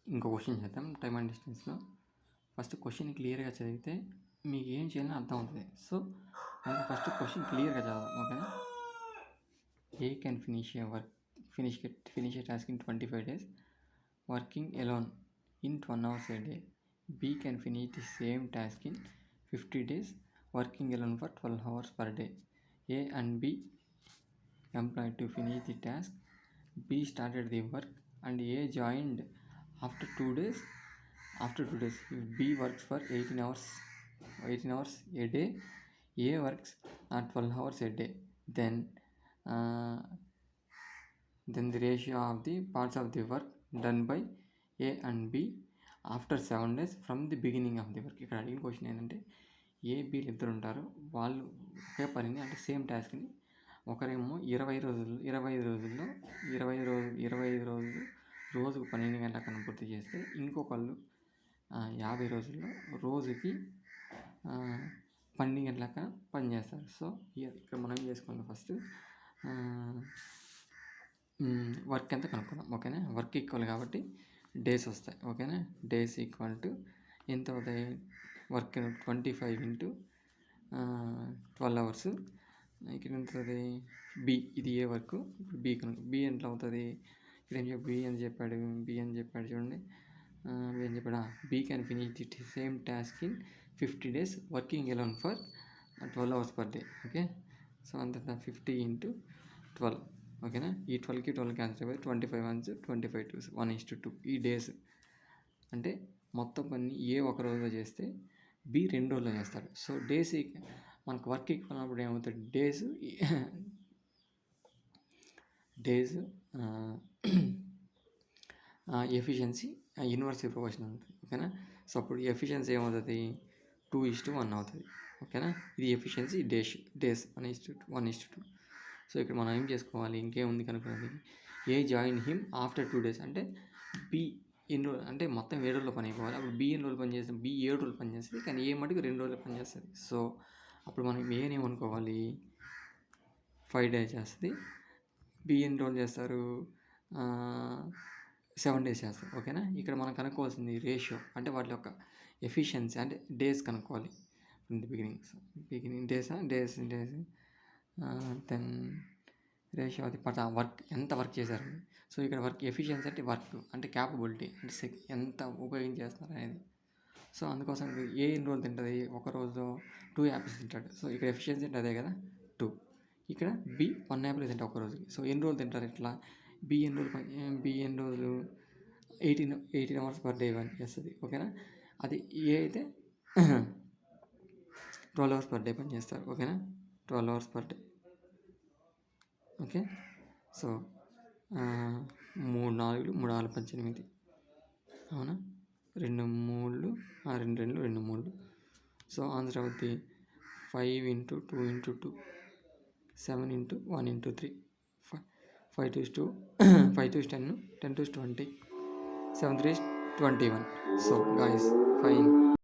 ఇంకో క్వశ్చన్ చేద్దాం time and డిస్టెన్స్లో. ఫస్ట్ క్వశ్చన్ క్లియర్గా చదివితే మీకు ఏం చేయాలో అర్థం అవుతుంది. సో మనకి ఫస్ట్ క్వశ్చన్ క్లియర్గా చదవాలి, ఓకేనా. ఏ can finish A task in 25 days working alone in 1 hours a day. B can finish the same task in 50 days working alone for 12 hours per day. A and B employed to finish the task. B started the work and A joined after 2 days. If B works for 18 hours a day, A works 12 hours a day, then the ratio of the parts of the work done by A and B after 7 days from the beginning of the work. ఇక్కడ అడిగిన question ఏంటంటే ఏబీలు ఇద్దరు ఉంటారు, వాళ్ళు ఒకే పనిని అంటే same టాస్క్ని ఒకరేమో 25 రోజులు రోజుకు 12 గంటల కన్నా పూర్తి చేస్తే ఇంకొకళ్ళు 50 రోజుల్లో రోజుకి 12 గంటలక పని చేస్తారు. సో ఇక్కడ మనం ఏం చేసుకోవాలి, ఫస్ట్ వర్క్ ఎంత కనుక్కుందాం, ఓకేనా. వర్క్ ఈక్వల్ కాబట్టి డేస్ వస్తాయి, ఓకేనా. డేస్ ఈక్వల్ టు ఎంత అవుతాయి, వర్క్ 25 into 12 hours. ఇక్కడ ఎంత అవుతుంది, బి ఇది ఏ వర్క్, ఇప్పుడు బి బి ఎంత అవుతుంది, ఇక్కడ ఏం బి అని చెప్పాడు చూడండి. బి అని చెప్పాడు, B can finish the same task in 50 days working alone for 12 hours per day, okay. So అంత 50 into 12, ఓకేనా. ఈ 12కి 12 క్యాన్సిల్ అయిపోయి 25 1s 25 2s 1:2. ఈ డేస్ అంటే మొత్తం పని ఏ ఒక రోజులో చేస్తే బి 2 రోజుల్లో చేస్తాడు. సో డేస్ మనకు వర్క్ ఈక్వల్ అన్నప్పుడు ఏమవుతుంది, డేస్ ఎఫిషియన్సీ ఇన్వర్స్లీ ప్రొపోర్షనల్ అవుతుంది, ఓకేనా. సో అప్పుడు ఎఫిషియన్సీ ఏమవుతుంది, 2:1 అవుతుంది, ఓకేనా. ఇది ఎఫిషియన్సీ డేస్ 1:2. సో ఇక్కడ మనం ఏం చేసుకోవాలి, ఇంకేముంది కనుక్కోవాలి. ఏ జాయిన్ హిమ్ ఆఫ్టర్ 2 days అంటే బి ఎన్ని రోజులు అంటే మొత్తం 7 రోజుల్లో పని అయిపోవాలి. అప్పుడు బి ఎన్ని రోజులు పని చేస్తుంది, బి 7 రోజులు పని చేస్తుంది, కానీ ఏ మటుకు 2 రోజులు పని చేస్తుంది. సో అప్పుడు మనం ఏమనుకోవాలి, 5 days చేస్తుంది. బి ఎన్ని రోజులు చేస్తారు, 7 days చేస్తారు, ఓకేనా. ఇక్కడ మనం కనుక్కోవాల్సింది రేషియో అంటే వాటి యొక్క ఎఫిషియన్సీ అంటే డేస్ కనుక్కోవాలి. From the beginning days then ratio అది వర్క్ ఎంత వర్క్ చేశారు. సో ఇక్కడ వర్క్ ఎఫిషియన్సీ అంటే వర్క్ అంటే క్యాపబిలిటీ అంటే ఎంత ఉపయోగించేస్తున్నారు అనేది. సో అందుకోసం ఏ ఎన్ని రోజులు తింటుంది, ఒక రోజు 2 యాపిల్స్ తింటాడు. సో ఇక్కడ ఎఫిషియన్సీ అంటే అదే కదా 2. ఇక్కడ బి 1 యాపిల్ తింటాడు ఒక రోజుకి. సో ఎన్ని రోజులు తింటారు ఇట్లా, బి ఎన్ని రోజులు 18 hours per day పని చేస్తుంది, ఓకేనా. అది ఏ అయితే 12 hours per day పని చేస్తారు, ఓకేనా. 12 hours per day, okay. So 3 4 3 6 18, అవునా. 2 3 2 2 3. సో ఆన్సర్ అవుతుంది 5 into 2 into 2 7 into 1 into 3 5 to 2 5 to 10 10 to 20 7 3 21. So guys, fine.